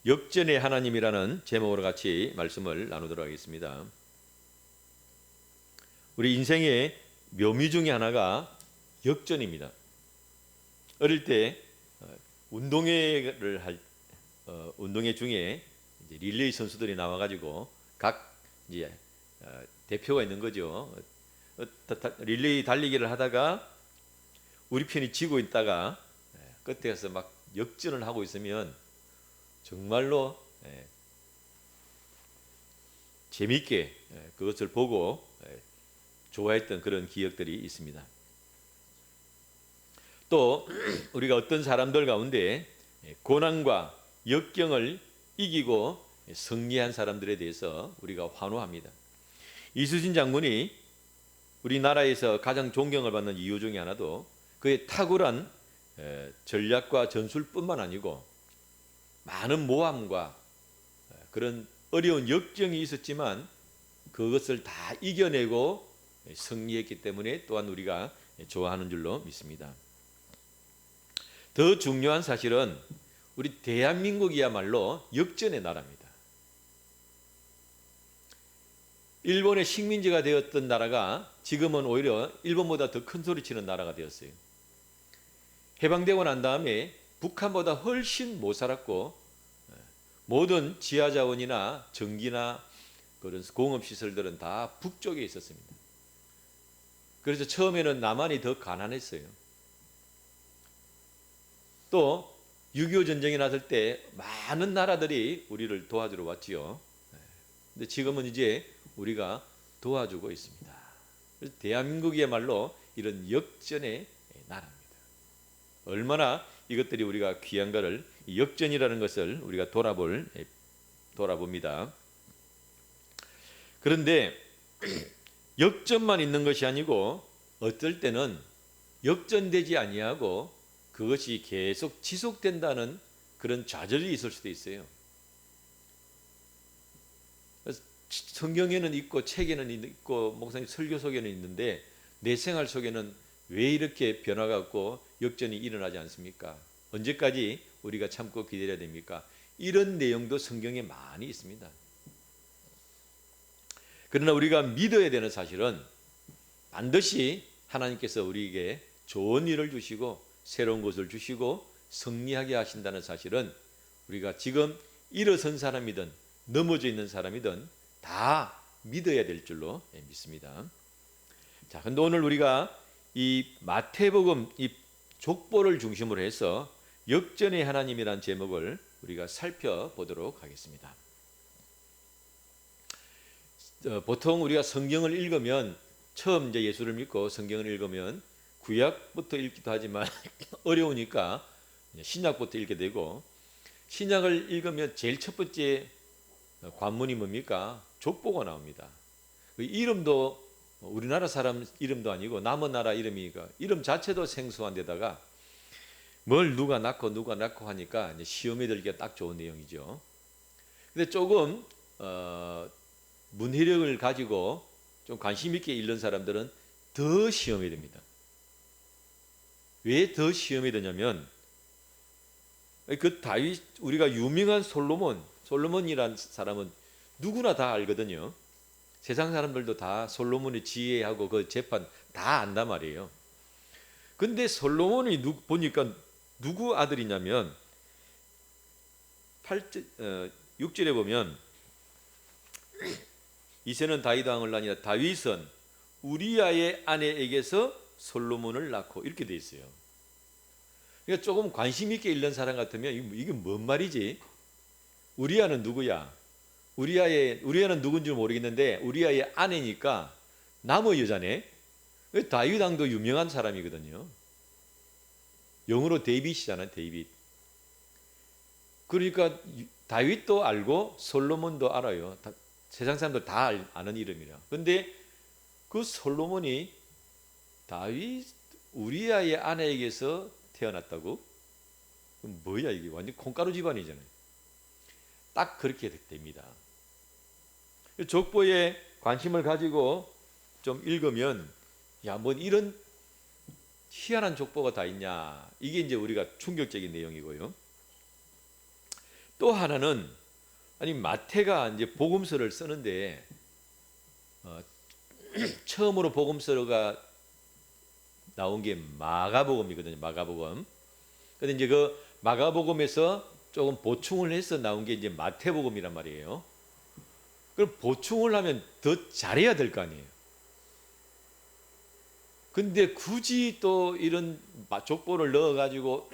역전의 하나님이라는 제목으로 같이 말씀을 나누도록 하겠습니다. 우리 인생의 묘미 중에 하나가 역전입니다. 어릴 때 운동회 중에 이제 릴레이 선수들이 나와가지고 각 이제 대표가 있는 거죠. 릴레이 달리기를 하다가 우리 편이 지고 있다가 끝에 가서 막 역전을 하고 있으면 정말로 재미있게 그것을 보고 좋아했던 그런 기억들이 있습니다. 또 우리가 어떤 사람들 가운데 고난과 역경을 이기고 승리한 사람들에 대해서 우리가 환호합니다. 이수진 장군이 우리나라에서 가장 존경을 받는 이유 중에 하나도 그의 탁월한 전략과 전술뿐만 아니고 많은 모함과 그런 어려운 역경이 있었지만 그것을 다 이겨내고 승리했기 때문에 또한 우리가 좋아하는 줄로 믿습니다. 더 중요한 사실은 우리 대한민국이야말로 역전의 나라입니다. 일본의 식민지가 되었던 나라가 지금은 오히려 일본보다 더 큰 소리치는 나라가 되었어요. 해방되고 난 다음에 북한보다 훨씬 못 살았고 모든 지하자원이나 전기나 그런 공업시설들은 다 북쪽에 있었습니다. 그래서 처음에는 남한이 더 가난했어요. 또 6.25 전쟁이 났을 때 많은 나라들이 우리를 도와주러 왔지요. 근데 지금은 이제 우리가 도와주고 있습니다. 그래서 대한민국이야말로 이런 역전의 나라입니다. 얼마나 이것들이 우리가 귀한가를 역전이라는 것을 우리가 돌아봅니다. 그런데 역전만 있는 것이 아니고 어떨 때는 역전되지 아니하고 그것이 계속 지속된다는 그런 좌절이 있을 수도 있어요. 성경에는 있고 책에는 있고 목사님 설교 속에는 있는데 내 생활 속에는 왜 이렇게 변화가 없고 역전이 일어나지 않습니까? 언제까지 우리가 참고 기다려야 됩니까? 이런 내용도 성경에 많이 있습니다. 그러나 우리가 믿어야 되는 사실은 반드시 하나님께서 우리에게 좋은 일을 주시고 새로운 것을 주시고 승리하게 하신다는 사실은 우리가 지금 일어선 사람이든 넘어져 있는 사람이든 다 믿어야 될 줄로 믿습니다. 자, 근데 오늘 우리가 이 마태복음 이 족보를 중심으로 해서 역전의 하나님이라는 제목을 우리가 살펴보도록 하겠습니다. 보통 우리가 성경을 읽으면 처음 이제 예수를 믿고 성경을 읽으면 구약부터 읽기도 하지만 어려우니까 신약부터 읽게 되고 신약을 읽으면 제일 첫 번째 관문이 뭡니까? 족보가 나옵니다. 그 이름도 우리나라 사람 이름도 아니고 남은 나라 이름이니까 이름 자체도 생소한 데다가 뭘 누가 낳고 하니까 이제 시험에 들기가 딱 좋은 내용이죠. 근데 조금 문해력을 가지고 좀 관심 있게 읽는 사람들은 더 시험이 됩니다. 왜 더 시험이 되냐면 그 다윗 우리가 유명한 솔로몬이라는 사람은 누구나 다 알거든요. 세상 사람들도 다 솔로몬의 지혜하고 그 재판 다 안단 말이에요. 근데 솔로몬이 보니까 누구 아들이냐면 6절에 보면 이새는 다윗 왕을 낳으니라 다윗은 우리아의 아내에게서 솔로몬을 낳고 이렇게 돼 있어요. 그러니까 조금 관심 있게 읽는 사람 같으면 이게 뭔 말이지? 우리아는 누구야? 우리아는 누군지 모르겠는데 우리아의 아내니까 남의 여자네. 다윗 왕도 유명한 사람이거든요. 영어로 데이빗이잖아요. 데이빗. 그러니까 다윗도 알고 솔로몬도 알아요. 세상 사람들 다 아는 이름이라. 그런데 그 솔로몬이 다윗 우리아의 아내에게서 태어났다고? 뭐야 이게 완전 콩가루 집안이잖아요. 딱 그렇게 됩니다. 족보에 관심을 가지고 좀 읽으면 야, 뭐 이런 희한한 족보가 다 있냐. 이게 이제 우리가 충격적인 내용이고요. 또 하나는 아니 마태가 이제 복음서를 쓰는데 처음으로 복음서가 나온 게 마가복음이거든요. 마가복음. 근데 이제 그 마가복음에서 조금 보충을 해서 나온 게 이제 마태복음이란 말이에요. 그럼 보충을 하면 더 잘해야 될 거 아니에요. 근데 굳이 또 이런 족보를 넣어가지고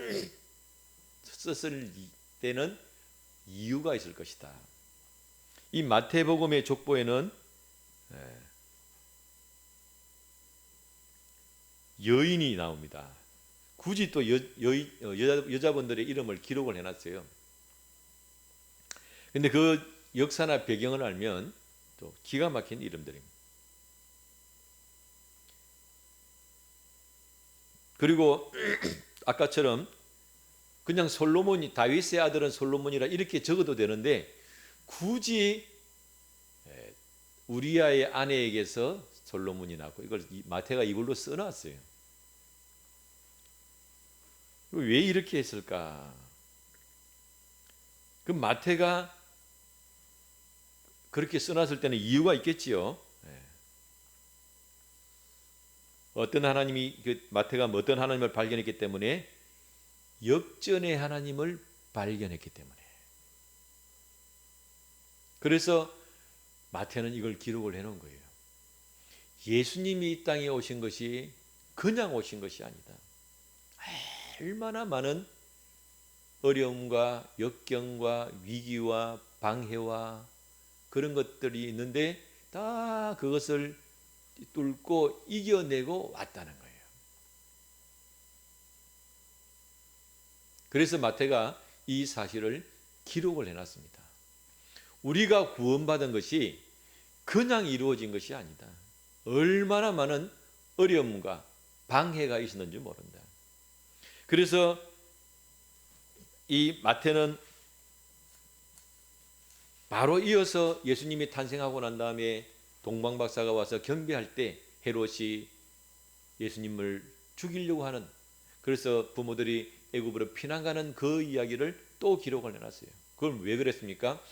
썼을 때는 이유가 있을 것이다. 이 마태복음의 족보에는 여인이 나옵니다. 굳이 또 여자분들의 이름을 기록을 해놨어요. 근데 그 역사나 배경을 알면 또 기가 막힌 이름들입니다. 그리고 아까처럼 그냥 솔로몬이, 다윗의 아들은 솔로몬이라 이렇게 적어도 되는데 굳이 우리아의 아내에게서 솔로몬이 낳고 이걸 마태가 이걸로 써놨어요. 왜 이렇게 했을까? 그 마태가 그렇게 써놨을 때는 이유가 있겠지요. 어떤 하나님이, 마태가 어떤 하나님을 발견했기 때문에, 역전의 하나님을 발견했기 때문에. 그래서 마태는 이걸 기록을 해놓은 거예요. 예수님이 이 땅에 오신 것이 그냥 오신 것이 아니다. 얼마나 많은 어려움과 역경과 위기와 방해와 그런 것들이 있는데 다 그것을 뚫고 이겨내고 왔다는 거예요. 그래서 마태가 이 사실을 기록을 해놨습니다. 우리가 구원받은 것이 그냥 이루어진 것이 아니다. 얼마나 많은 어려움과 방해가 있었는지 모른다. 그래서 이 마태는 바로 이어서 예수님이 탄생하고 난 다음에 동방박사가 와서 경배할 때 헤롯이 예수님을 죽이려고 하는, 그래서 부모들이 애굽으로 피난가는 그 이야기를 또 기록을 해놨어요. 그건 왜 그랬습니까?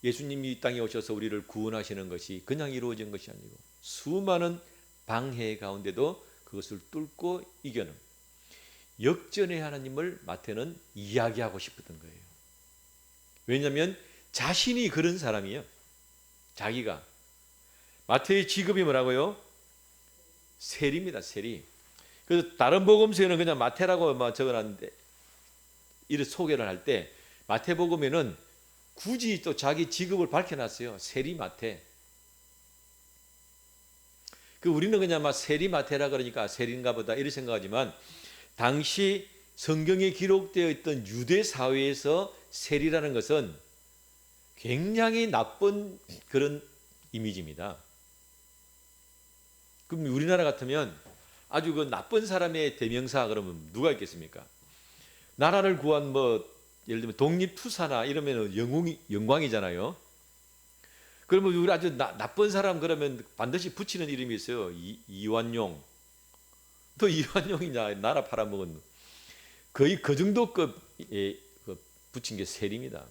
예수님이 이 땅에 오셔서 우리를 구원하시는 것이 그냥 이루어진 것이 아니고 수많은 방해 가운데도 그것을 뚫고 이겨낸 역전의 하나님을 마태는 이야기하고 싶었던 거예요. 왜냐하면 자신이 그런 사람이에요. 자기가. 마태의 직업이 뭐라고요? 세리입니다. 세리. 그래서 다른 복음서에는 그냥 마태라고 적어놨는데, 이를 소개를 할 때 마태복음에는 굳이 또 자기 직업을 밝혀놨어요. 세리 마태. 우리는 그냥 막 세리 마태라 그러니까 세리인가 보다 이렇게 생각하지만, 당시 성경에 기록되어 있던 유대 사회에서 세리라는 것은 굉장히 나쁜 그런 이미지입니다. 그럼 우리나라 같으면 아주 그 나쁜 사람의 대명사 그러면 누가 있겠습니까? 나라를 구한 예를 들면 독립투사나 이러면 영광이잖아요. 그러면 우리 아주 나쁜 사람 그러면 반드시 붙이는 이름이 있어요. 이완용. 또 이완용이냐, 나라 팔아먹은. 거의 그 정도급에 붙인 게 세리입니다.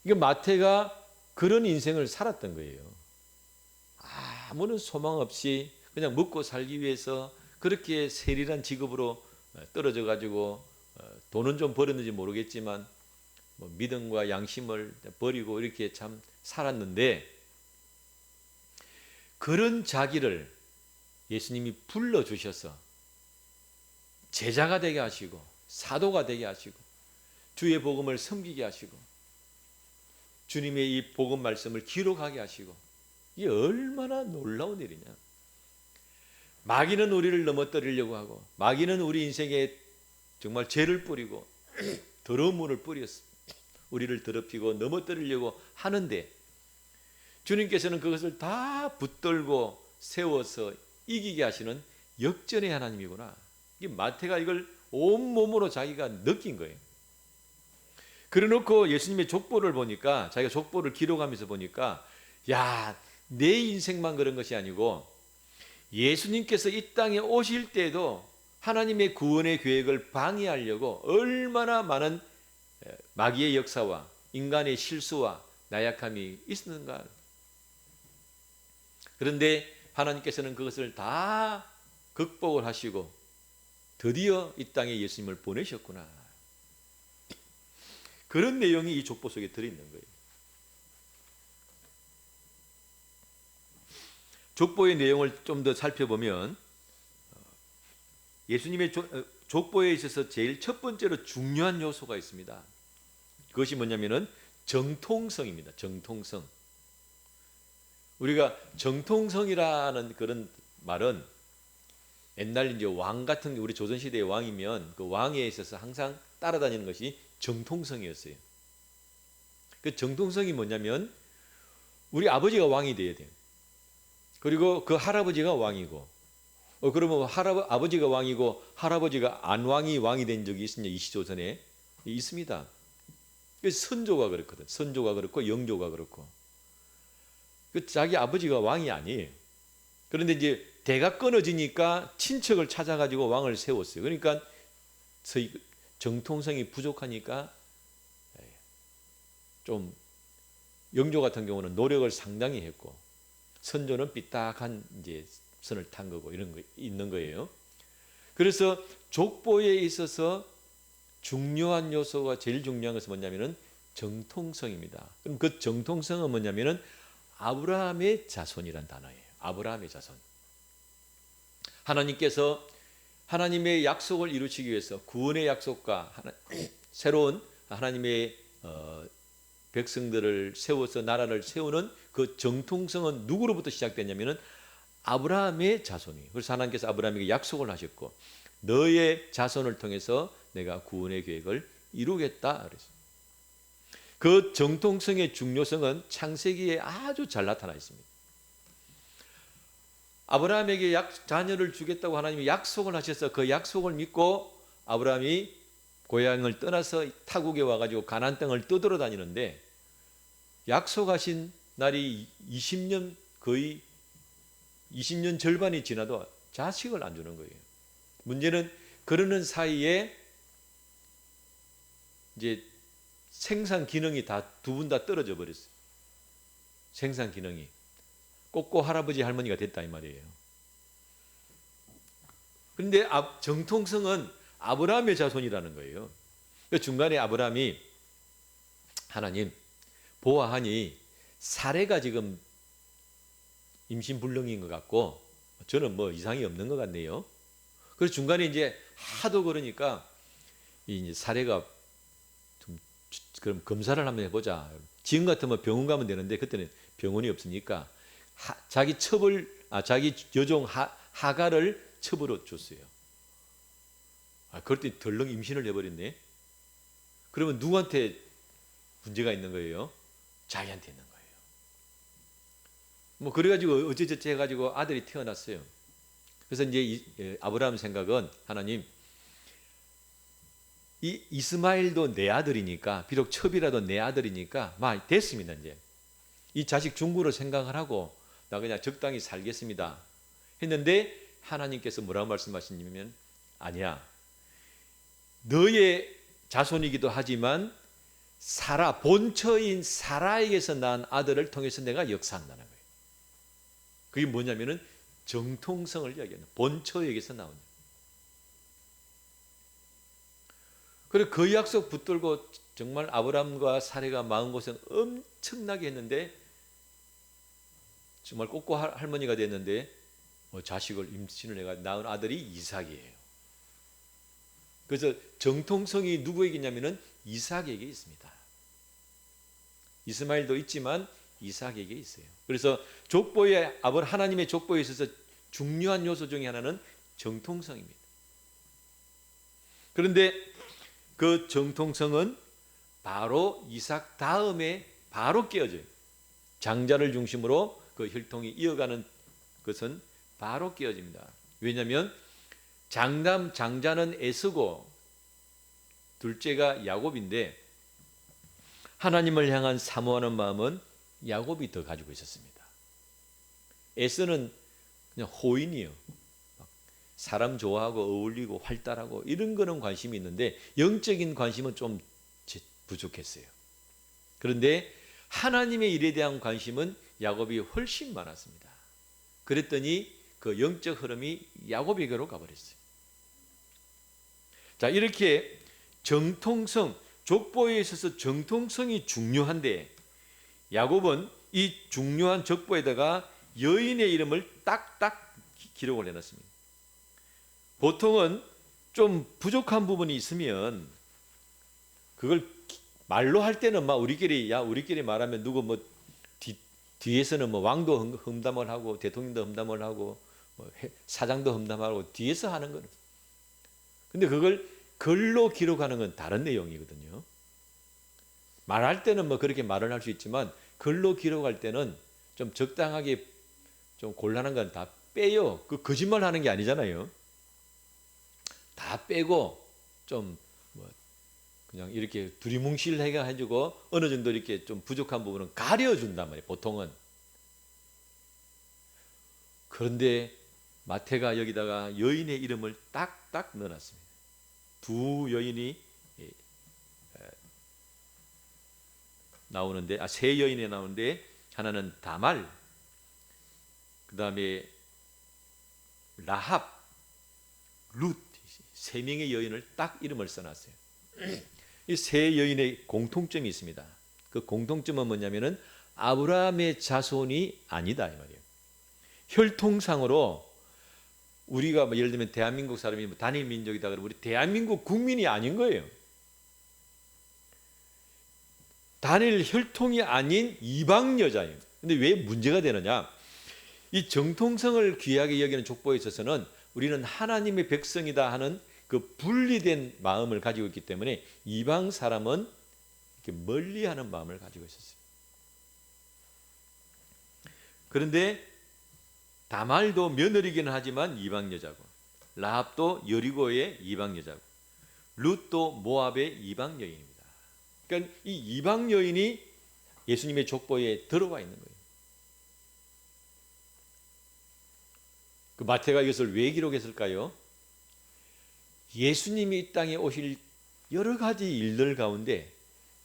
이게 마태가 그런 인생을 살았던 거예요. 아무런 소망 없이 그냥 먹고 살기 위해서 그렇게 세리란 직업으로 떨어져 가지고 돈은 좀 벌었는지 모르겠지만 믿음과 양심을 버리고 이렇게 참 살았는데, 그런 자기를 예수님이 불러주셔서 제자가 되게 하시고 사도가 되게 하시고 주의 복음을 섬기게 하시고 주님의 이 복음 말씀을 기록하게 하시고, 이게 얼마나 놀라운 일이냐. 마귀는 우리를 넘어뜨리려고 하고, 마귀는 우리 인생에 정말 죄를 뿌리고 더러운 물을 뿌렸어. 우리를 더럽히고 넘어뜨리려고 하는데, 주님께서는 그것을 다 붙들고 세워서 이기게 하시는 역전의 하나님이구나. 이 마태가 이걸 온몸으로 자기가 느낀 거예요. 그래 놓고 예수님의 족보를 보니까, 자기가 족보를 기록하면서 보니까, 야, 내 인생만 그런 것이 아니고 예수님께서 이 땅에 오실 때도 하나님의 구원의 계획을 방해하려고 얼마나 많은 마귀의 역사와 인간의 실수와 나약함이 있었는가. 그런데 하나님께서는 그것을 다 극복을 하시고 드디어 이 땅에 예수님을 보내셨구나. 그런 내용이 이 족보 속에 들어있는 거예요. 족보의 내용을 좀 더 살펴보면 예수님의 족보에 있어서 제일 첫 번째로 중요한 요소가 있습니다. 그것이 뭐냐면은 정통성입니다. 정통성. 우리가 정통성이라는 그런 말은 옛날 이제 왕 같은 게 우리 조선시대의 왕이면 그 왕에 있어서 항상 따라다니는 것이 정통성이었어요. 그 정통성이 뭐냐면 우리 아버지가 왕이 돼야 돼요. 그리고 그 할아버지가 왕이고, 그러면 아버지가 왕이고 할아버지가 안왕이 왕이 된 적이 있으냐? 이 시조선에 있습니다. 선조가 그렇거든. 선조가 그렇고 영조가 그렇고. 그 자기 아버지가 왕이 아니에요. 그런데 이제 대가 끊어지니까 친척을 찾아가지고 왕을 세웠어요. 그러니까 정통성이 부족하니까 좀 영조 같은 경우는 노력을 상당히 했고 선조는 삐딱한 이제 선을 탄 거고 이런 거 있는 거예요. 그래서 족보에 있어서 중요한 요소가 제일 중요한 것은 뭐냐면은 정통성입니다. 그럼 그 정통성은 뭐냐면은 아브라함의 자손이란 단어예요. 아브라함의 자손. 하나님께서 하나님의 약속을 이루시기 위해서 구원의 약속과 새로운 하나님의 백성들을 세워서 나라를 세우는 그 정통성은 누구로부터 시작됐냐면은 아브라함의 자손이에요. 그래서 하나님께서 아브라함에게 약속을 하셨고 너의 자손을 통해서 내가 구원의 계획을 이루겠다 그랬어요. 그 정통성의 중요성은 창세기에 아주 잘 나타나 있습니다. 아브라함에게 자녀를 주겠다고 하나님이 약속을 하셔서 그 약속을 믿고 아브라함이 고향을 떠나서 타국에 와가지고 가나안 땅을 떠돌아다니는데 약속하신 날이 20년 거의 20년 절반이 지나도 자식을 안 주는 거예요. 문제는 그러는 사이에 이제 생산 기능이 다 두 분 다 떨어져 버렸어요. 생산 기능이 꼬꼬 할아버지 할머니가 됐다 이 말이에요. 그런데 정통성은 아브라함의 자손이라는 거예요. 그 중간에 아브라함이 하나님 보아하니 사례가 지금 임신불능인 것 같고 저는 뭐 이상이 없는 것 같네요. 그래서 중간에 이제 하도 그러니까 이제 사례가 좀 그럼 검사를 한번 해보자. 지금 같으면 병원 가면 되는데 그때는 병원이 없으니까 자기 여종 하가를 첩으로 줬어요. 그럴 때 덜렁 임신을 해버렸네. 그러면 누구한테 문제가 있는 거예요? 자기한테 있는 거예요. 뭐 그래가지고 어쩌저쩌 해가지고 아들이 태어났어요. 그래서 이제 아브라함 생각은 하나님 이 이스마엘도 내 아들이니까 비록 첩이라도 내 아들이니까 막 됐습니다. 이제 이 자식 중구로 생각을 하고 나 그냥 적당히 살겠습니다 했는데 하나님께서 뭐라고 말씀하시냐면 아니야. 너의 자손이기도 하지만 사라 본처인 사라에게서 난 아들을 통해서 내가 역사한다는 거예요. 그게 뭐냐면은 정통성을 이야기하는 본처에게서 나온. 그리고 그 약속 붙들고 정말 아브라함과 사례가 마음고생 엄청나게 했는데 정말 꼬꼬 할머니가 됐는데 자식을 임신을 해가 낳은 아들이 이삭이에요. 그래서 정통성이 누구에게 있냐면은 이삭에게 있습니다. 이스마엘도 있지만 이삭에게 있어요. 그래서 족보에 하나님의 족보에 있어서 중요한 요소 중에 하나는 정통성입니다. 그런데 그 정통성은 바로 이삭 다음에 바로 깨어져요. 장자를 중심으로 그 혈통이 이어가는 것은 바로 깨어집니다. 왜냐하면 장자는 에서고 둘째가 야곱인데 하나님을 향한 사모하는 마음은 야곱이 더 가지고 있었습니다. 에서는 그냥 호인이요. 사람 좋아하고 어울리고 활달하고 이런 거는 관심이 있는데 영적인 관심은 좀 부족했어요. 그런데 하나님의 일에 대한 관심은 야곱이 훨씬 많았습니다. 그랬더니 그 영적 흐름이 야곱에게로 가버렸어요. 자, 이렇게 정통성, 족보에 있어서 정통성이 중요한데 야곱은 이 중요한 족보에다가 여인의 이름을 딱딱 기록을 해놨습니다. 보통은 좀 부족한 부분이 있으면 그걸 말로 할 때는 막 우리끼리 말하면 누구 뭐 뒤에서는 뭐 왕도 험담을 하고 대통령도 험담을 하고 뭐 사장도 험담하고 뒤에서 하는 거는. 근데 그걸 글로 기록하는 건 다른 내용이거든요. 말할 때는 뭐 그렇게 말을 할 수 있지만 글로 기록할 때는 좀 적당하게 좀 곤란한 건 다 빼요. 그 거짓말 하는 게 아니잖아요. 다 빼고 좀 뭐 그냥 이렇게 두리뭉실 해가지고 어느 정도 이렇게 좀 부족한 부분은 가려준단 말이에요. 보통은. 그런데 마태가 여기다가 여인의 이름을 딱딱 넣어놨습니다. 두 여인이 나오는데, 세 여인이 나오는데 하나는 다말, 그 다음에 라합, 룻, 세 명의 여인을 딱 이름을 써놨어요. 이 세 여인의 공통점이 있습니다. 그 공통점은 뭐냐면은 아브라함의 자손이 아니다 이 말이에요. 혈통상으로 우리가 뭐 예를 들면 대한민국 사람이 뭐 단일 민족이다 그러면 우리 대한민국 국민이 아닌 거예요. 단일 혈통이 아닌 이방 여자예요. 근데 왜 문제가 되느냐? 이 정통성을 귀하게 여기는 족보에 있어서는 우리는 하나님의 백성이다 하는 그 분리된 마음을 가지고 있기 때문에 이방 사람은 이렇게 멀리하는 마음을 가지고 있었어요. 그런데 다말도 며느리기는 하지만 이방 여자고, 라합도 여리고의 이방 여자고, 룻도 모압의 이방 여인입니다. 그러니까 이 이방 여인이 예수님의 족보에 들어와 있는 거예요. 그 마태가 이것을 왜 기록했을까요? 예수님이 이 땅에 오실 여러 가지 일들 가운데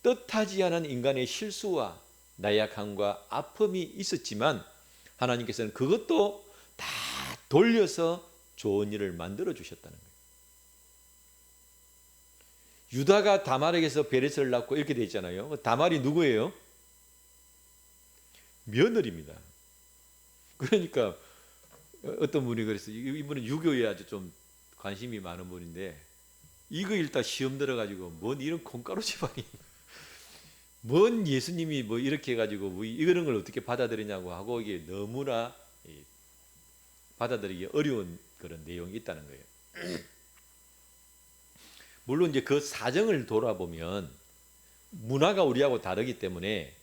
뜻하지 않은 인간의 실수와 나약함과 아픔이 있었지만 하나님께서는 그것도 다 돌려서 좋은 일을 만들어 주셨다는 거예요. 유다가 다말에게서 베레스를 낳고 이렇게 돼 있잖아요. 다말이 누구예요? 며느리입니다. 그러니까 어떤 분이 그랬어요. 이분은 유교에 아주 좀 관심이 많은 분인데 이거 일단 시험 들어가지고 뭔 이런 콩가루 집안이 뭔 예수님이 뭐 이렇게 해가지고 뭐 이런 걸 어떻게 받아들이냐고 하고 이게 너무나 받아들이기 어려운 그런 내용이 있다는 거예요. 물론 이제 그 사정을 돌아보면 문화가 우리하고 다르기 때문에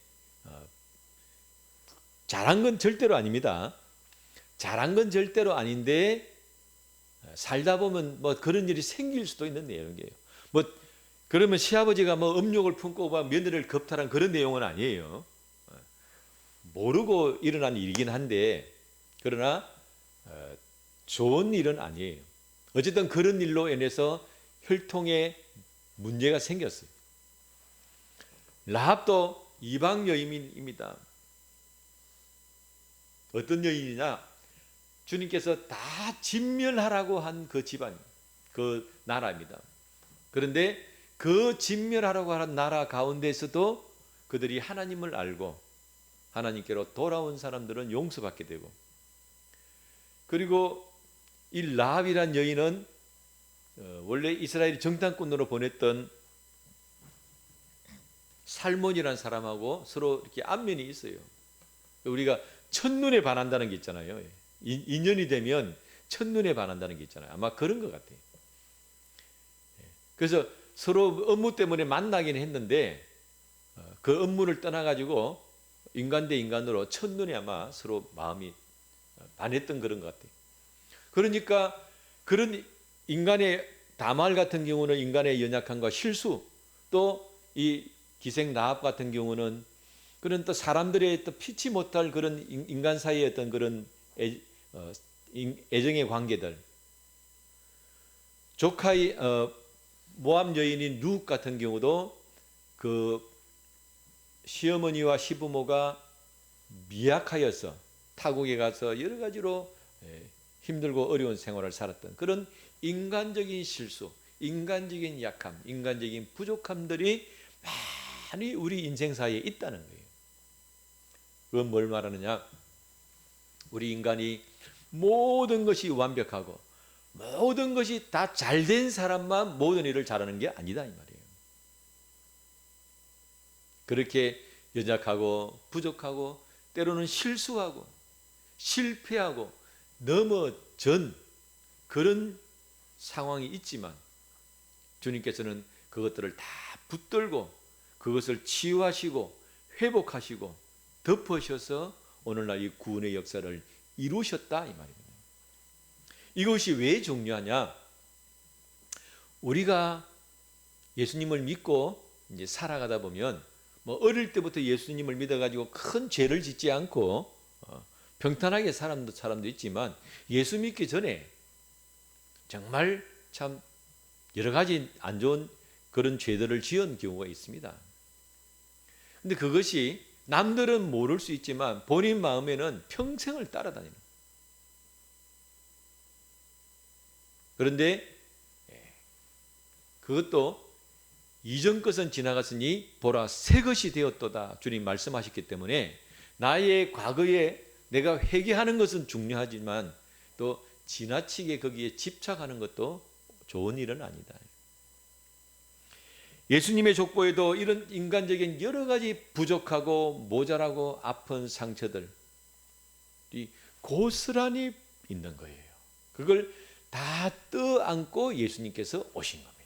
잘한 건 절대로 아닙니다. 잘한 건 절대로 아닌데 살다 보면 뭐 그런 일이 생길 수도 있는 내용이에요. 뭐 그러면 시아버지가 뭐 음욕을 품고 며느리를 겁탈한 그런 내용은 아니에요. 모르고 일어난 일이긴 한데 그러나 좋은 일은 아니에요. 어쨌든 그런 일로 인해서 혈통에 문제가 생겼어요. 라합도 이방 여인입니다. 어떤 여인이냐? 주님께서 다 진멸하라고 한 그 집안, 그 나라입니다. 그런데 그 진멸하라고 하는 나라 가운데서도 그들이 하나님을 알고 하나님께로 돌아온 사람들은 용서받게 되고, 그리고 이 라합이란 여인은 원래 이스라엘이 정탐꾼으로 보냈던 살몬이라는 사람하고 서로 이렇게 안면이 있어요. 우리가 첫눈에 반한다는 게 있잖아요. 인연이 되면 첫눈에 반한다는 게 있잖아요. 아마 그런 것 같아요. 그래서 서로 업무 때문에 만나긴 했는데 그 업무를 떠나가지고 인간 대 인간으로 첫눈에 아마 서로 마음이 반했던 그런 것 같아요. 그러니까 그런 인간의 다말 같은 경우는 인간의 연약함과 실수, 또 이 기생 라합 같은 경우는 그런 또 사람들의 또 피치 못할 그런 인간 사이의 어떤 그런 애정의 관계들, 조카의 모압 여인인 룻 같은 경우도 그 시어머니와 시부모가 미약하여서 타국에 가서 여러 가지로 힘들고 어려운 생활을 살았던 그런 인간적인 실수, 인간적인 약함, 인간적인 부족함들이 많이 우리 인생사에 있다는 거예요. 그건 뭘 말하느냐? 우리 인간이 모든 것이 완벽하고 모든 것이 다 잘된 사람만 모든 일을 잘하는 게 아니다 이 말이에요. 그렇게 연약하고 부족하고 때로는 실수하고 실패하고 넘어전 그런 상황이 있지만 주님께서는 그것들을 다 붙들고 그것을 치유하시고 회복하시고 덮으셔서 오늘날 이 구원의 역사를 이루셨다 이 말입니다. 이것이 왜 중요하냐? 우리가 예수님을 믿고 이제 살아가다 보면 뭐 어릴 때부터 예수님을 믿어가지고 큰 죄를 짓지 않고 평탄하게 사람도 있지만 예수 믿기 전에 정말 참 여러 가지 안 좋은 그런 죄들을 지은 경우가 있습니다. 근데 그것이 남들은 모를 수 있지만 본인 마음에는 평생을 따라다니는. 그런데 그것도 이전 것은 지나갔으니 보라 새 것이 되었도다 주님 말씀하셨기 때문에 나의 과거에 내가 회개하는 것은 중요하지만 또 지나치게 거기에 집착하는 것도 좋은 일은 아니다. 예수님의 족보에도 이런 인간적인 여러 가지 부족하고 모자라고 아픈 상처들이 고스란히 있는 거예요. 그걸 다 떠안고 예수님께서 오신 겁니다.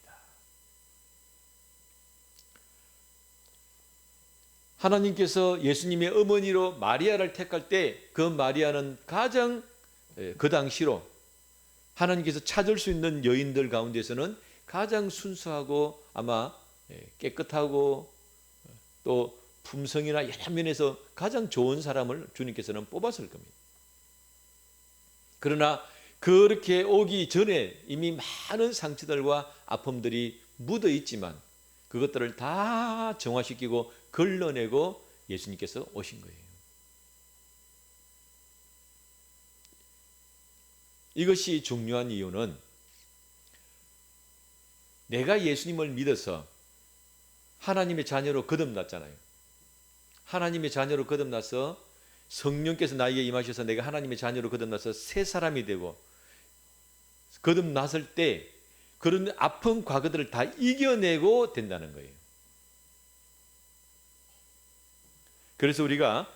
하나님께서 예수님의 어머니로 마리아를 택할 때 그 마리아는 가장 그 당시로 하나님께서 찾을 수 있는 여인들 가운데서는 가장 순수하고 아마 깨끗하고 또 품성이나 여러 면에서 가장 좋은 사람을 주님께서는 뽑았을 겁니다. 그러나 그렇게 오기 전에 이미 많은 상처들과 아픔들이 묻어 있지만 그것들을 다 정화시키고 걸러내고 예수님께서 오신 거예요. 이것이 중요한 이유는 내가 예수님을 믿어서 하나님의 자녀로 거듭났잖아요. 하나님의 자녀로 거듭나서 성령께서 나에게 임하셔서 내가 하나님의 자녀로 거듭나서 새 사람이 되고 거듭났을 때 그런 아픈 과거들을 다 이겨내고 된다는 거예요. 그래서 우리가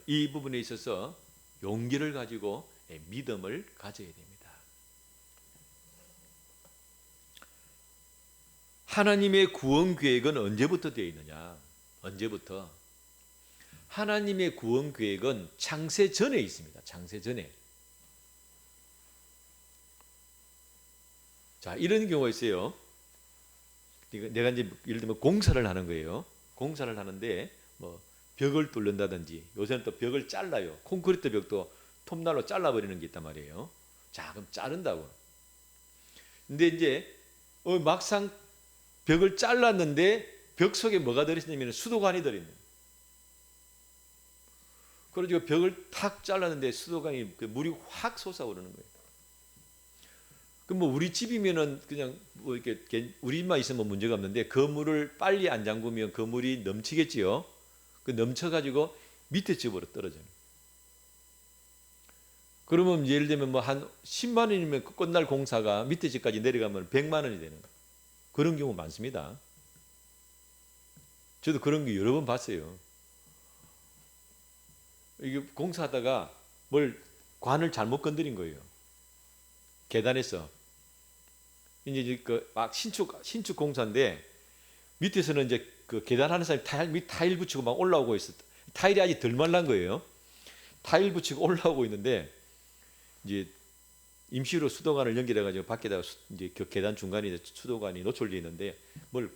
이 부분에 있어서 용기를 가지고 믿음을 가져야 됩니다. 하나님의 구원 계획은 언제부터 되어 있느냐? 언제부터? 하나님의 구원 계획은 창세 전에 있습니다. 창세 전에. 자, 이런 경우가 있어요. 내가 이제 예를 들면 공사를 하는 거예요. 공사를 하는데 뭐 벽을 뚫는다든지 요새는 또 벽을 잘라요. 콘크리트 벽도 톱날로 잘라버리는 게 있단 말이에요. 자, 그럼 자른다고. 근데 이제 막상 벽을 잘랐는데 벽 속에 뭐가 들어있냐면 수도관이 들어있는 거예요. 그래가지고 벽을 탁 잘랐는데 수도관이 물이 확 솟아오르는 거예요. 그럼 뭐 우리 집이면은 그냥 뭐 이렇게 우리만 있으면 문제가 없는데 그 물을 빨리 안 잠그면 그 물이 넘치겠지요. 그 넘쳐가지고 밑에 집으로 떨어져요. 그러면 예를 들면 뭐 한 10만 원이면 끝날 공사가 밑에 집까지 내려가면 100만 원이 되는 거예요. 그런 경우 많습니다. 저도 그런 거 여러 번 봤어요. 이게 공사하다가 뭘 관을 잘못 건드린 거예요. 계단에서. 이제 막 신축 공사인데 밑에서는 이제 그 계단하는 사람이 타일 붙이고 막 올라오고 있었다. 타일이 아직 덜 말란 거예요. 타일 붙이고 올라오고 있는데 이제 임시로 수도관을 연결해가지고 밖에다가 이제 그 계단 중간에 수도관이 노출되어 있는데 뭘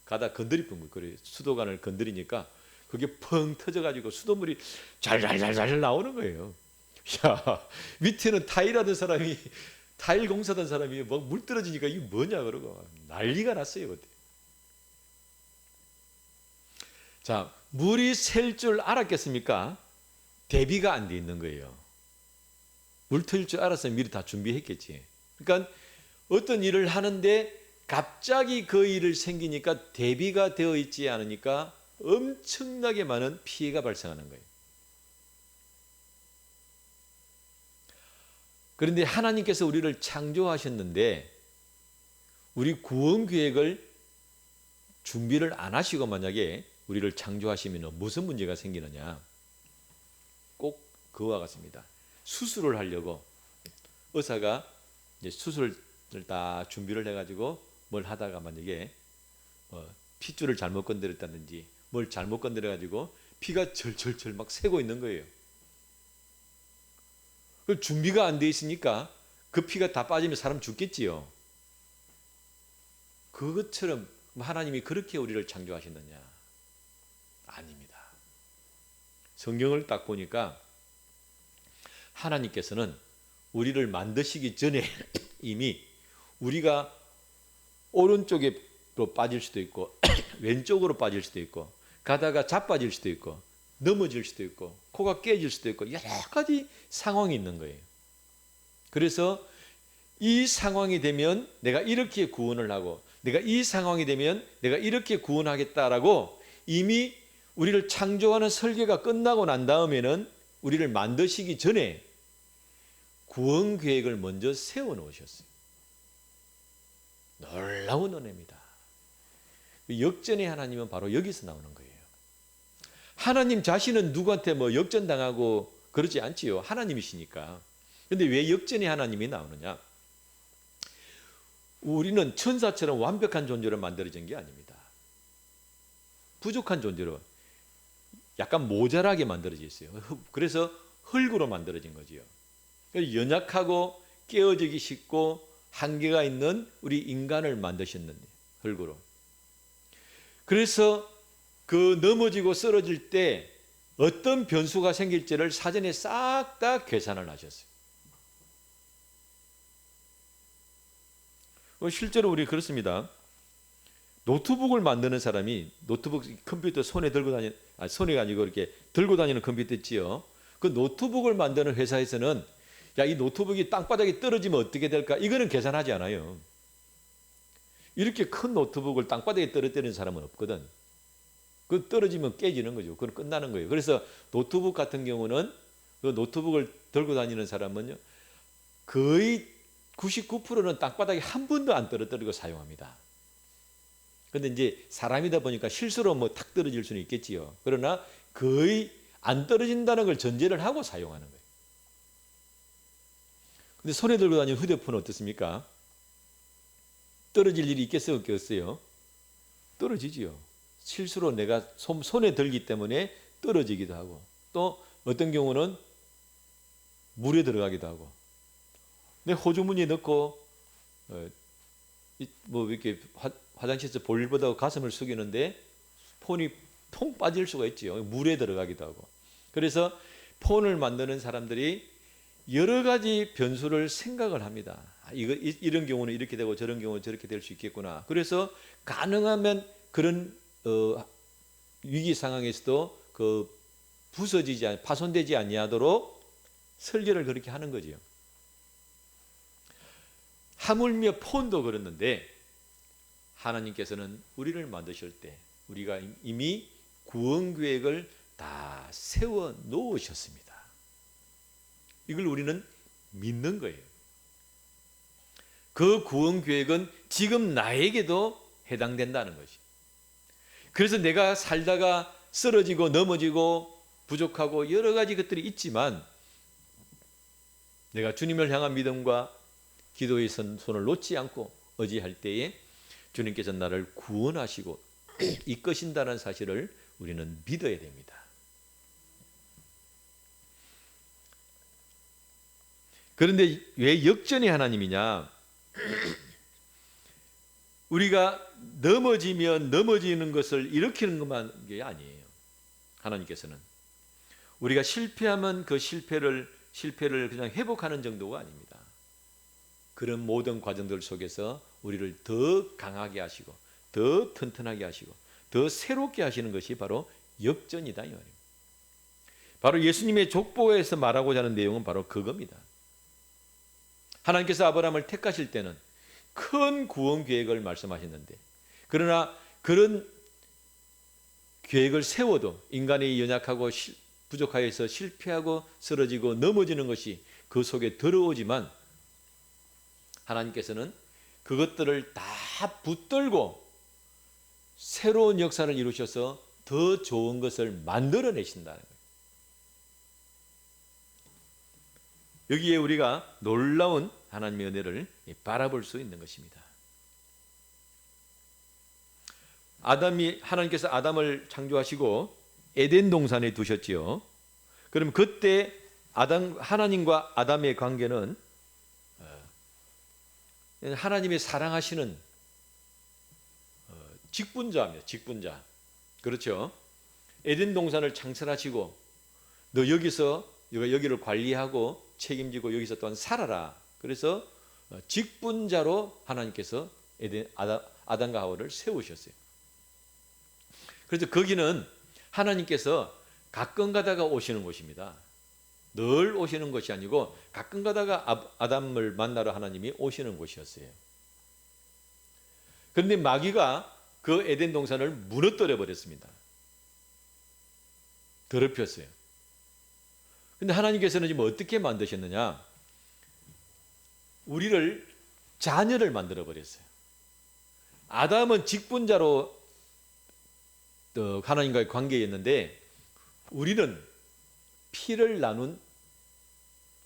가다 건드릴 뻔 거예요. 수도관을 건드리니까 그게 펑 터져가지고 수돗물이 잘잘잘잘 나오는 거예요. 야, 밑에는 타일하던 사람이 타일 공사던 사람이 뭐 물 떨어지니까 이게 뭐냐 그러고 난리가 났어요 그때. 자, 물이 셀 줄 알았겠습니까? 대비가 안 돼 있는 거예요. 물 터질 줄 알았으면 미리 다 준비했겠지. 그러니까 어떤 일을 하는데 갑자기 그 일을 생기니까 대비가 되어 있지 않으니까 엄청나게 많은 피해가 발생하는 거예요. 그런데 하나님께서 우리를 창조하셨는데 우리 구원 계획을 준비를 안 하시고 만약에 우리를 창조하시면 무슨 문제가 생기느냐? 꼭 그와 같습니다. 수술을 하려고 의사가 이제 수술을 다 준비를 해가지고 뭘 하다가 만약에 핏줄을 잘못 건드렸다든지 뭘 잘못 건드려가지고 피가 절절절 막 새고 있는 거예요. 그 준비가 안 돼 있으니까 그 피가 다 빠지면 사람 죽겠지요. 그것처럼 하나님이 그렇게 우리를 창조하셨느냐? 아닙니다. 성경을 딱 보니까 하나님께서는 우리를 만드시기 전에 이미 우리가 오른쪽으로 빠질 수도 있고 왼쪽으로 빠질 수도 있고 가다가 자빠질 수도 있고 넘어질 수도 있고 코가 깨질 수도 있고 여러 가지 상황이 있는 거예요. 그래서 이 상황이 되면 내가 이렇게 구원을 하고 내가 이 상황이 되면 내가 이렇게 구원하겠다라고 이미 우리를 창조하는 설계가 끝나고 난 다음에는 우리를 만드시기 전에 구원 계획을 먼저 세워 놓으셨어요. 놀라운 은혜입니다. 역전의 하나님은 바로 여기서 나오는 거예요. 하나님 자신은 누구한테 뭐 역전당하고 그러지 않지요. 하나님이시니까. 그런데 왜 역전의 하나님이 나오느냐? 우리는 천사처럼 완벽한 존재로 만들어진 게 아닙니다. 부족한 존재로 약간 모자라게 만들어져 있어요. 그래서 흙으로 만들어진 거지요. 연약하고 깨어지기 쉽고 한계가 있는 우리 인간을 만드셨는데 흙으로. 그래서 그 넘어지고 쓰러질 때 어떤 변수가 생길지를 사전에 싹 다 계산을 하셨어요. 실제로 우리 그렇습니다. 노트북을 만드는 사람이 노트북 컴퓨터 손에 들고 손이 아니고 이렇게 들고 다니는 컴퓨터 있지요. 그 노트북을 만드는 회사에서는 야, 이 노트북이 땅바닥에 떨어지면 어떻게 될까? 이거는 계산하지 않아요. 이렇게 큰 노트북을 땅바닥에 떨어뜨리는 사람은 없거든. 그 떨어지면 깨지는 거죠. 그건 끝나는 거예요. 그래서 노트북 같은 경우는 그 노트북을 들고 다니는 사람은요, 거의 99%는 땅바닥에 한 번도 안 떨어뜨리고 사용합니다. 근데 이제 사람이다 보니까 실수로 뭐 탁 떨어질 수는 있겠지요. 그러나 거의 안 떨어진다는 걸 전제를 하고 사용하는 거예요. 근데 손에 들고 다니는 휴대폰은 어떻습니까? 떨어질 일이 있겠어요, 없겠어요? 떨어지지요. 실수로 내가 손에 들기 때문에 떨어지기도 하고 또 어떤 경우는 물에 들어가기도 하고 내 호주머니에 넣고 뭐 이렇게 화장실에서 볼일 보다가 가슴을 숙이는데 폰이 통 빠질 수가 있지요. 물에 들어가기도 하고. 그래서 폰을 만드는 사람들이 여러 가지 변수를 생각을 합니다. 이런 경우는 이렇게 되고 저런 경우는 저렇게 될 수 있겠구나. 그래서 가능하면 그런 위기 상황에서도 그 파손되지 아니하도록 설계를 그렇게 하는 거지요. 하물며 폰도 그랬는데 하나님께서는 우리를 만드실 때 우리가 이미 구원 계획을 다 세워 놓으셨습니다. 이걸 우리는 믿는 거예요. 그 구원 계획은 지금 나에게도 해당된다는 것이. 그래서 내가 살다가 쓰러지고 넘어지고 부족하고 여러 가지 것들이 있지만 내가 주님을 향한 믿음과 기도의 손을 놓지 않고 의지할 때에 주님께서 나를 구원하시고 이끄신다는 사실을 우리는 믿어야 됩니다. 그런데 왜 역전의 하나님이냐? 우리가 넘어지면 넘어지는 것을 일으키는 것만 게 아니에요. 하나님께서는 우리가 실패하면 그 실패를 그냥 회복하는 정도가 아닙니다. 그런 모든 과정들 속에서 우리를 더 강하게 하시고 더 튼튼하게 하시고 더 새롭게 하시는 것이 바로 역전이다 이 말입니다. 바로 예수님의 족보에서 말하고자 하는 내용은 바로 그겁니다. 하나님께서 아브라함을 택하실 때는 큰 구원 계획을 말씀하셨는데, 그러나 그런 계획을 세워도 인간이 연약하고 부족하여서 실패하고 쓰러지고 넘어지는 것이 그 속에 들어오지만, 하나님께서는 그것들을 다 붙들고 새로운 역사를 이루셔서 더 좋은 것을 만들어내신다는 거예요. 여기에 우리가 놀라운 하나님의 은혜를 바라볼 수 있는 것입니다. 하나님께서 아담을 창조하시고 에덴 동산에 두셨지요. 그럼 그때 하나님과 아담의 관계는 하나님의 사랑하시는 직분자입니다. 직분자. 그렇죠. 에덴 동산을 창설하시고 너 여기를 관리하고 책임지고 여기서 또한 살아라. 그래서 직분자로 하나님께서 아담과 하와를 세우셨어요. 그래서 거기는 하나님께서 가끔 가다가 오시는 곳입니다. 늘 오시는 것이 아니고 가끔 가다가 아담을 만나러 하나님이 오시는 곳이었어요. 그런데 마귀가 그 에덴 동산을 무너뜨려 버렸습니다. 더럽혔어요. 근데 하나님께서는 지금 어떻게 만드셨느냐? 우리를 자녀를 만들어 버렸어요. 아담은 직분자로 하나님과의 관계였는데, 우리는 피를 나눈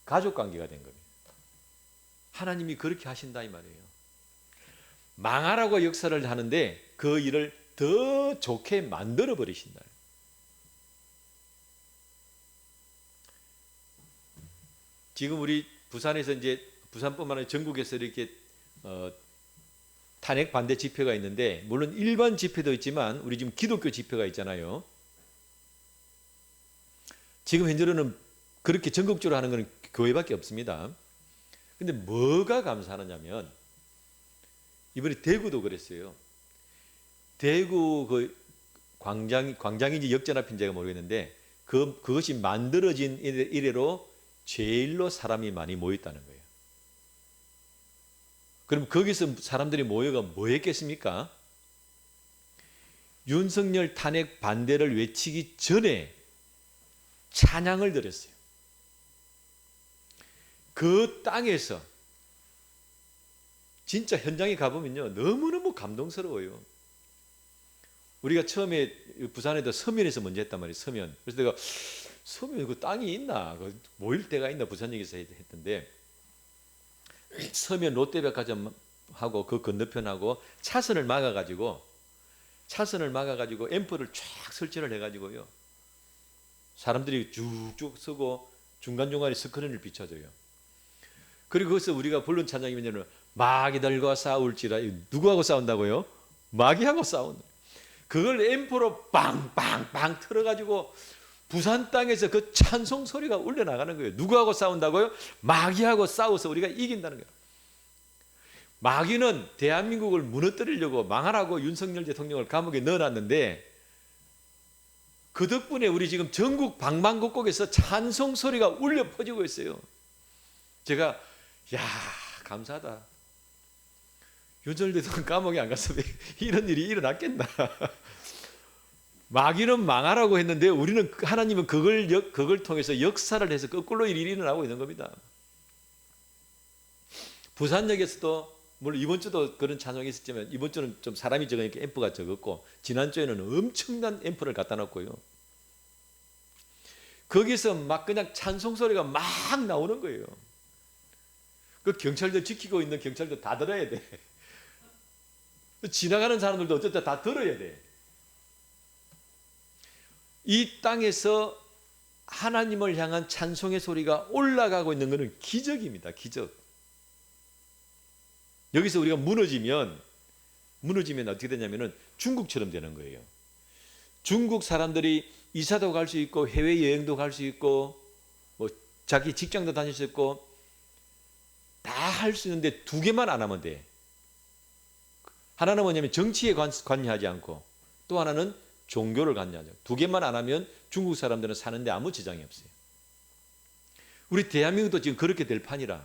가족 관계가 된 겁니다. 하나님이 그렇게 하신다 이 말이에요. 망하라고 역사를 하는데 그 일을 더 좋게 만들어 버리신다. 지금 우리 부산에서 이제 부산뿐만 아니라 전국에서 이렇게 탄핵 반대 집회가 있는데, 물론 일반 집회도 있지만 우리 지금 기독교 집회가 있잖아요. 지금 현재로는 그렇게 전국적으로 하는 것은 교회밖에 없습니다. 근데 뭐가 감사하냐면, 이번에 대구도 그랬어요. 대구 그 광장인지 역전 앞인지가 모르겠는데, 그것이 만들어진 이래로 제일로 사람이 많이 모였다는 거예요. 그럼 거기서 사람들이 모여가 뭐 했겠습니까? 윤석열 탄핵 반대를 외치기 전에 찬양을 드렸어요. 그 땅에서 진짜 현장에 가보면요, 너무너무 감동스러워요. 우리가 처음에 부산에도 서면에서 먼저 했단 말이에요. 서면. 그래서 내가 서면 그 땅이 있나, 모일 데가 있나 부산역에서 했던데, 서면 롯데백화점하고 그 건너편하고 차선을 막아가지고 앰프를 쫙 설치를 해가지고요, 사람들이 쭉쭉 서고 중간중간에 스크린을 비춰줘요. 그리고 거기서 우리가 부른 찬양이 뭐냐면, 마귀들과 싸울지라. 누구하고 싸운다고요? 마귀하고 싸운다. 그걸 앰프로 빵빵빵 틀어가지고 부산 땅에서 그 찬송 소리가 울려나가는 거예요. 누구하고 싸운다고요? 마귀하고 싸워서 우리가 이긴다는 거예요. 마귀는 대한민국을 무너뜨리려고 망하라고 윤석열 대통령을 감옥에 넣어놨는데, 그 덕분에 우리 지금 전국 방방곡곡에서 찬송 소리가 울려 퍼지고 있어요. 제가 감사하다. 윤석열 대통령 감옥에 안 갔으면 이런 일이 일어났겠나. 마귀는 망하라고 했는데 우리는, 하나님은 그걸 통해서 역사를 해서 거꾸로 일이 일어나고 있는 겁니다. 부산역에서도 물론 이번 주도 그런 찬송이 있었지만, 이번 주는 좀 사람이 적으니까 앰프가 적었고, 지난주에는 엄청난 앰프를 갖다 놨고요. 거기서 막 그냥 찬송 소리가 막 나오는 거예요. 그 경찰들 지키고 있는 경찰도 다 들어야 돼. 지나가는 사람들도 어쨌든 다 들어야 돼. 이 땅에서 하나님을 향한 찬송의 소리가 올라가고 있는 것은 기적입니다. 기적. 여기서 우리가 무너지면 어떻게 되냐면은 중국처럼 되는 거예요. 중국 사람들이 이사도 갈 수 있고 해외여행도 갈 수 있고 뭐 자기 직장도 다닐 수 있고 다 할 수 있는데 두 개만 안 하면 돼. 하나는 뭐냐면 정치에 관여하지 않고, 또 하나는 종교를 관여하죠. 두 개만 안 하면 중국 사람들은 사는데 아무 지장이 없어요. 우리 대한민국도 지금 그렇게 될 판이라,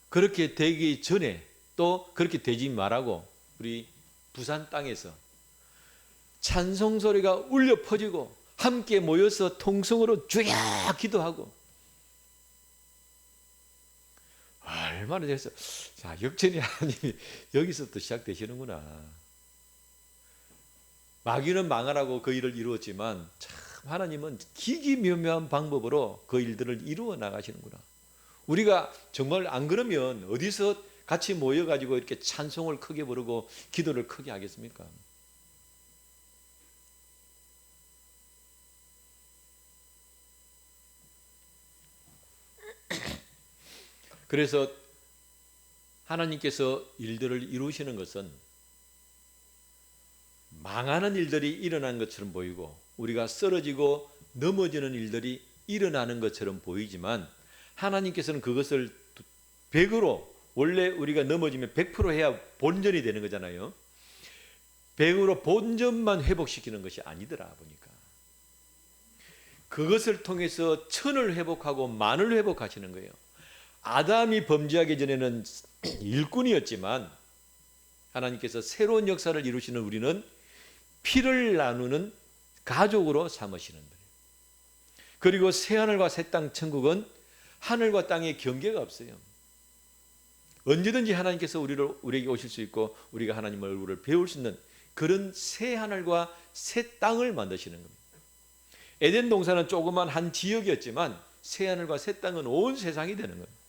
그렇게 되기 전에 또 그렇게 되지 말라고 우리 부산 땅에서 찬송 소리가 울려 퍼지고 함께 모여서 통성으로 주야 기도하고, 얼마나 돼서, 자, 역전이 하나님이 여기서부터 시작되시는구나. 마귀는 망하라고 그 일을 이루었지만 참 하나님은 기기묘묘한 방법으로 그 일들을 이루어 나가시는구나. 우리가 정말 안 그러면 어디서 같이 모여가지고 이렇게 찬송을 크게 부르고 기도를 크게 하겠습니까? 그래서 하나님께서 일들을 이루시는 것은 망하는 일들이 일어나는 것처럼 보이고, 우리가 쓰러지고 넘어지는 일들이 일어나는 것처럼 보이지만, 하나님께서는 그것을 100으로, 원래 우리가 넘어지면 100% 해야 본전이 되는 거잖아요. 100으로 본전만 회복시키는 것이 아니더라 보니까, 그것을 통해서 천을 회복하고 만을 회복하시는 거예요. 아담이 범죄하기 전에는 일꾼이었지만 하나님께서 새로운 역사를 이루시는 우리는 피를 나누는 가족으로 삼으시는 거예요. 그리고 새하늘과 새 땅 천국은 하늘과 땅의 경계가 없어요. 언제든지 하나님께서 우리에게 오실 수 있고, 우리가 하나님 얼굴을 배울 수 있는 그런 새 하늘과 새 땅을 만드시는 겁니다. 에덴 동산은 조그만 한 지역이었지만 새 하늘과 새 땅은 온 세상이 되는 거예요.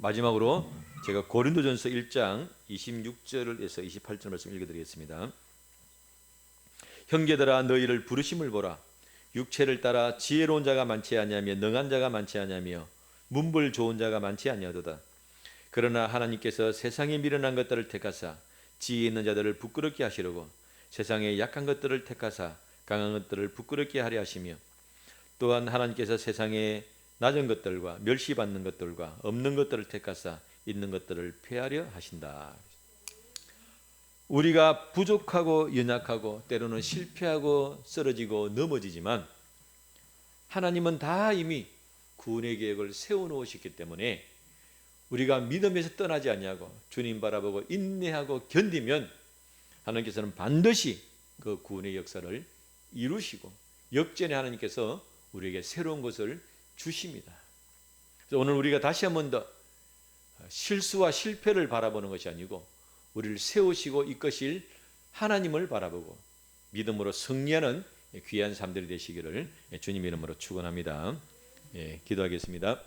마지막으로 제가 고린도전서 1장 26절에서 28절 말씀 읽어드리겠습니다. 형제들아, 너희를 부르심을 보라. 육체를 따라 지혜로운 자가 많지 아니하며 능한 자가 많지 아니하며 문벌 좋은 자가 많지 아니하도다. 그러나 하나님께서 세상에 미련한 것들을 택하사 지혜 있는 자들을 부끄럽게 하시려고 세상에 약한 것들을 택하사 강한 것들을 부끄럽게 하려 하시며, 또한 하나님께서 세상에 낮은 것들과 멸시받는 것들과 없는 것들을 택하사 있는 것들을 폐하려 하신다. 우리가 부족하고 연약하고 때로는 실패하고 쓰러지고 넘어지지만 하나님은 다 이미 구원의 계획을 세워놓으셨기 때문에 우리가 믿음에서 떠나지 아니하고 주님 바라보고 인내하고 견디면 하나님께서는 반드시 그 구원의 역사를 이루시고 역전에 하나님께서 우리에게 새로운 것을 주십니다. 그래서 오늘 우리가 다시 한 번 더 실수와 실패를 바라보는 것이 아니고 우리를 세우시고 이끄실 하나님을 바라보고 믿음으로 승리하는 귀한 삶들이 되시기를 주님 이름으로 축원합니다. 기도하겠습니다.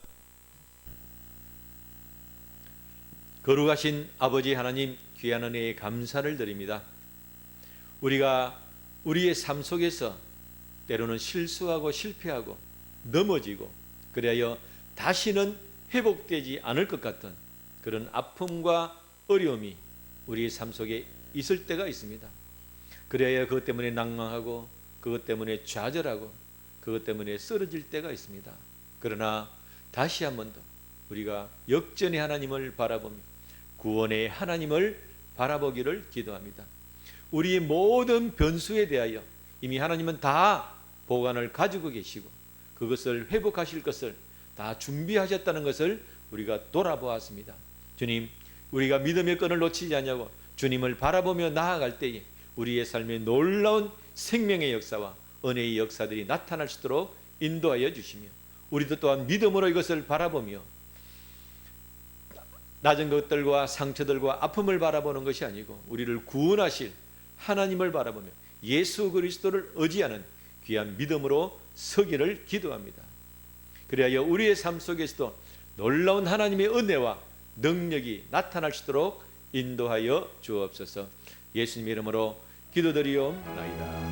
거룩하신 아버지 하나님, 귀한 은혜에 감사를 드립니다. 우리가 우리의 삶 속에서 때로는 실수하고 실패하고 넘어지고 그리하여 다시는 회복되지 않을 것 같은 그런 아픔과 어려움이 우리의 삶 속에 있을 때가 있습니다. 그래야 그것 때문에 낭망하고 그것 때문에 좌절하고 그것 때문에 쓰러질 때가 있습니다. 그러나 다시 한 번 더 우리가 역전의 하나님을 바라보며 구원의 하나님을 바라보기를 기도합니다. 우리의 모든 변수에 대하여 이미 하나님은 다 보관을 가지고 계시고 그것을 회복하실 것을 다 준비하셨다는 것을 우리가 돌아보았습니다. 주님, 우리가 믿음의 끈을 놓치지 않냐고 주님을 바라보며 나아갈 때에 우리의 삶에 놀라운 생명의 역사와 은혜의 역사들이 나타날 수 있도록 인도하여 주시며 우리도 또한 믿음으로 이것을 바라보며 낮은 것들과 상처들과 아픔을 바라보는 것이 아니고 우리를 구원하실 하나님을 바라보며 예수 그리스도를 의지하는 귀한 믿음으로 서기를 기도합니다. 그리하여 우리의 삶 속에서도 놀라운 하나님의 은혜와 능력이 나타날 수 있도록 인도하여 주옵소서. 예수님 이름으로 기도드리옵나이다.